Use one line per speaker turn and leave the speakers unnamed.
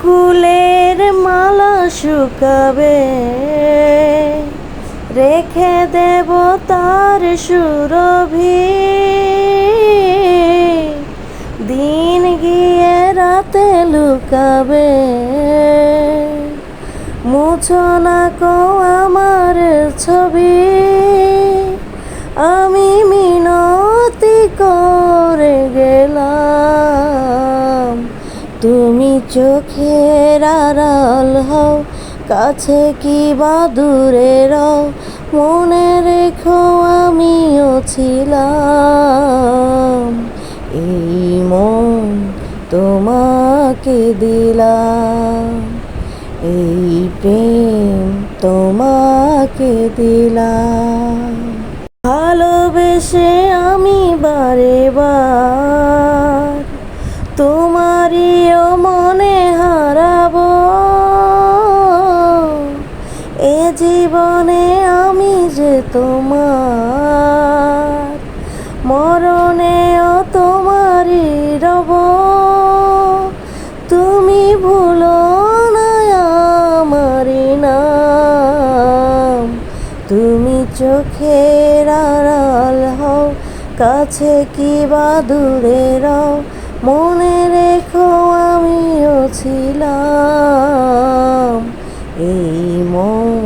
বকুলের মালা শুকাবে, রেখে দেব তার সুরভি। দিন গিয়ে রাতে লুকাবে, মুছো না কো আমার ছবি। আমি মিনতি করে গেলাম, তুমি চোখের আড়াল হও, কাছে কি বা দূরে রও। মনে রেখো আমিও ছিলাম, এই মন তোমাকে দিলাম, এই প্রেম তোমাকে দিলাম। ভালোবেসে আমি বারে বার তোমারিও মনে হারাবো। এ জীবনে আমি যে তোমার, মরণেও তোমারই রব। তুমি ভুলো না আমারি নাম, তুমি চোখের আড়াল হও, কাছে কি বা দূরে রও। মনে রেখো আমিও ছিলাম, এই মন